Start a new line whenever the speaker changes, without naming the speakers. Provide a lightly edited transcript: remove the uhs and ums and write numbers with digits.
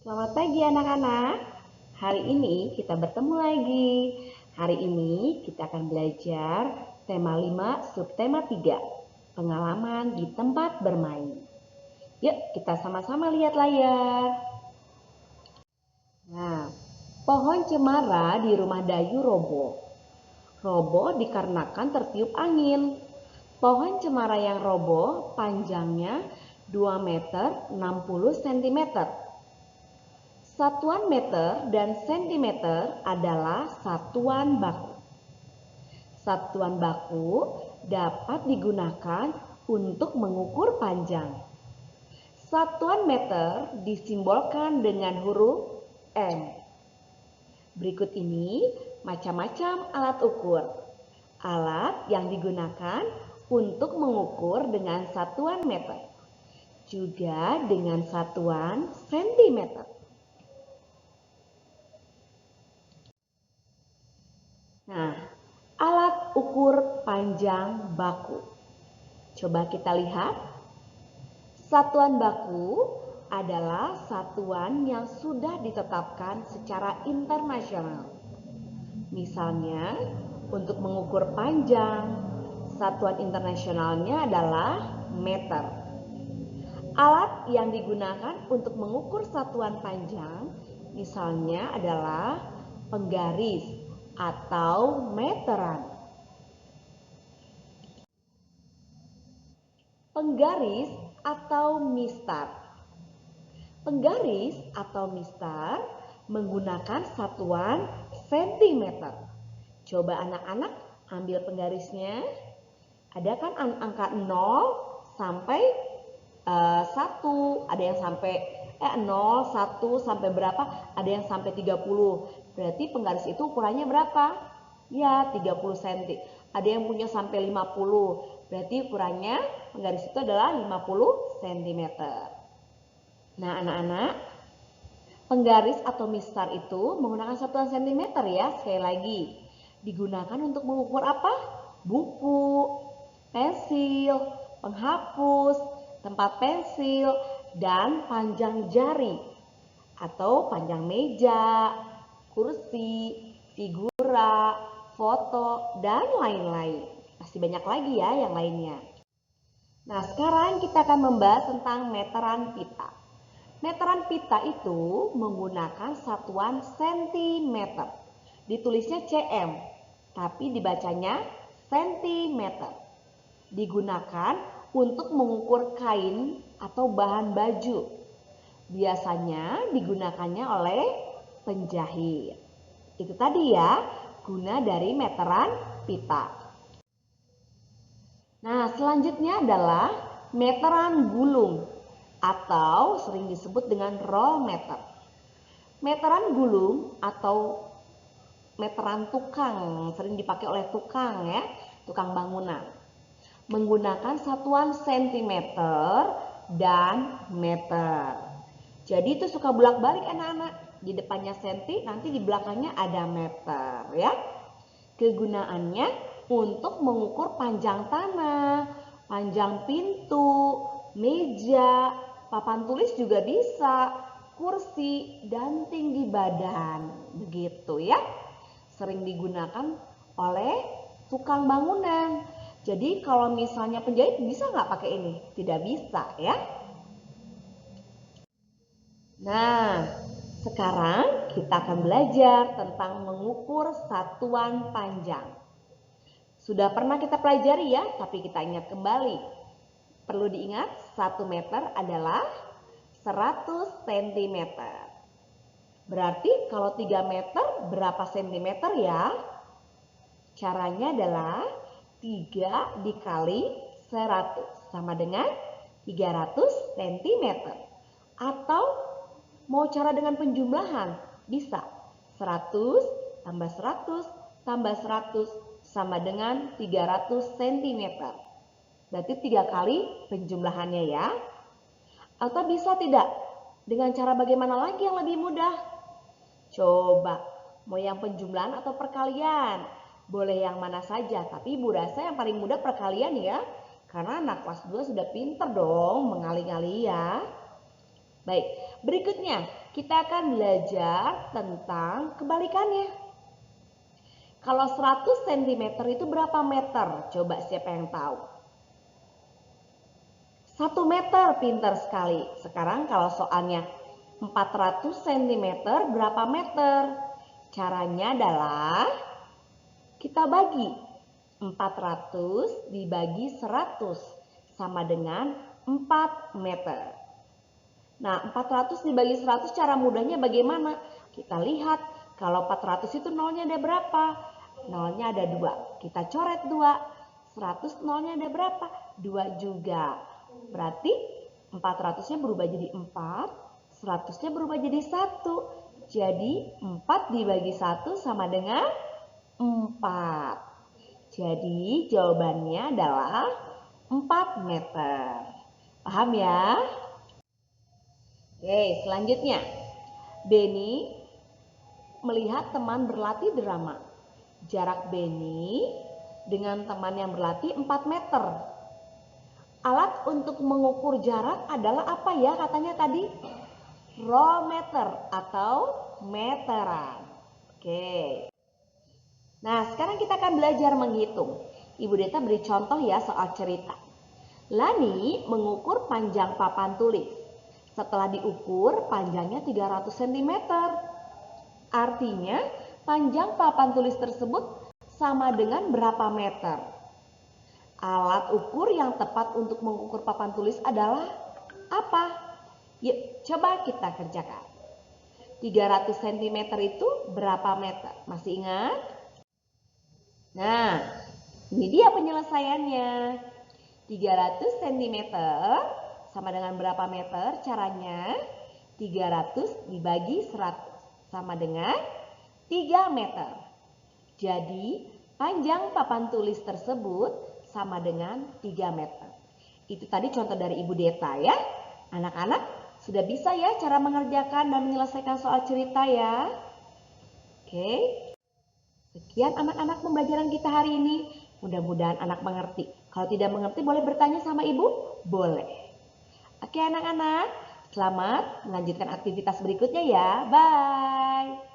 Selamat pagi anak-anak. Hari ini kita bertemu lagi. Hari ini kita akan belajar tema 5 subtema 3. Pengalaman di tempat bermain. Yuk kita sama-sama lihat layar. Nah, pohon cemara di rumah Dayu roboh. Roboh dikarenakan tertiup angin. Pohon cemara yang roboh panjangnya 2 meter 60 cm. Satuan meter dan sentimeter adalah satuan baku. Satuan baku dapat digunakan untuk mengukur panjang. Satuan meter disimbolkan dengan huruf M. Berikut ini macam-macam alat ukur. Alat yang digunakan untuk mengukur dengan satuan meter, juga dengan satuan sentimeter. Nah, alat ukur panjang baku. Coba kita lihat. Satuan baku adalah satuan yang sudah ditetapkan secara internasional. Misalnya, untuk mengukur panjang, satuan internasionalnya adalah meter. Alat yang digunakan untuk mengukur satuan panjang, misalnya adalah penggaris atau meteran. Penggaris atau mistar. Penggaris atau mistar menggunakan satuan sentimeter. Coba anak-anak ambil penggarisnya. Ada kan angka 0 sampai 1, ada yang sampai 0, 1 sampai berapa, ada yang sampai 30. Berarti penggaris itu ukurannya berapa? Ya, 30 cm. Ada yang punya sampai 50. Berarti ukurannya penggaris itu adalah 50 cm. Nah, anak-anak, penggaris atau mistar itu menggunakan satuan sentimeter ya. Sekali lagi, digunakan untuk mengukur apa? Buku, pensil, penghapus, tempat pensil, dan panjang jari atau panjang meja, kursi, figura, foto, dan lain-lain. Masih banyak lagi ya yang lainnya. Nah, sekarang kita akan membahas tentang meteran pita. Meteran pita itu menggunakan satuan sentimeter. Ditulisnya cm, tapi dibacanya sentimeter. Digunakan untuk mengukur kain atau bahan baju. Biasanya digunakannya oleh penjahit. Itu tadi ya, guna dari meteran pita. Nah, selanjutnya adalah meteran gulung atau sering disebut dengan roll meter. Meteran gulung atau meteran tukang sering dipakai oleh tukang ya, tukang bangunan. Menggunakan satuan sentimeter dan meter. Jadi itu suka bolak-balik anak-anak. Di depannya senti, nanti di belakangnya ada meter ya. Kegunaannya untuk mengukur panjang tanah, panjang pintu, meja, papan tulis juga bisa, kursi, dan tinggi badan. Begitu ya. Sering digunakan oleh tukang bangunan. Jadi kalau misalnya penjahit bisa nggak pakai ini? Tidak bisa ya. Nah, sekarang kita akan belajar tentang mengukur satuan panjang. Sudah pernah kita pelajari ya, tapi kita ingat kembali. Perlu diingat, 1 meter adalah 100 cm. Berarti kalau 3 meter berapa cm ya? Caranya adalah 3 dikali 100 sama dengan 300 cm. Atau mau cara dengan penjumlahan? Bisa. 100 tambah 100 tambah 100 sama dengan 300 cm. Berarti 3 kali penjumlahannya ya. Atau bisa tidak? Dengan cara bagaimana lagi yang lebih mudah? Coba, mau yang penjumlahan atau perkalian? Boleh yang mana saja, tapi Ibu rasa yang paling mudah perkalian ya. Karena anak kelas 2 sudah pinter dong mengali-ngali ya. Baik, berikutnya kita akan belajar tentang kebalikannya. Kalau 100 cm itu berapa meter? Coba siapa yang tahu? 1 meter, pintar sekali. Sekarang kalau soalnya 400 cm berapa meter? Caranya adalah kita bagi 400 dibagi 100 sama dengan 4 meter. Nah, 400 dibagi 100 cara mudahnya bagaimana? Kita lihat kalau 400 itu nolnya ada berapa? Nolnya ada 2. Kita coret 2. 100 nolnya ada berapa? 2 juga. Berarti 400-nya berubah jadi 4, 100-nya berubah jadi 1. Jadi 4 dibagi 1 sama dengan 4. Jadi jawabannya adalah 4 meter. Paham ya? Oke, selanjutnya. Benny melihat teman berlatih drama. Jarak Benny dengan teman yang berlatih 4 meter. Alat untuk mengukur jarak adalah apa ya katanya tadi? Rometer atau meteran. Oke. Nah, sekarang kita akan belajar menghitung. Ibu Deta beri contoh ya soal cerita. Lani mengukur panjang papan tulis. Setelah diukur, panjangnya 300 cm. Artinya, panjang papan tulis tersebut sama dengan berapa meter? Alat ukur yang tepat untuk mengukur papan tulis adalah apa? Yuk, coba kita kerjakan. 300 cm itu berapa meter? Masih ingat? Nah, ini dia penyelesaiannya. 300 cm sama dengan berapa meter? Caranya 300 dibagi 100 sama dengan 3 meter. Jadi panjang papan tulis tersebut sama dengan 3 meter. Itu tadi contoh dari Ibu Deta ya. Anak-anak sudah bisa ya cara mengerjakan dan menyelesaikan soal cerita ya. Oke. Sekian anak-anak pembelajaran kita hari ini. Mudah-mudahan anak mengerti. Kalau tidak mengerti boleh bertanya sama ibu? Boleh. Oke anak-anak, selamat melanjutkan aktivitas berikutnya ya. Bye.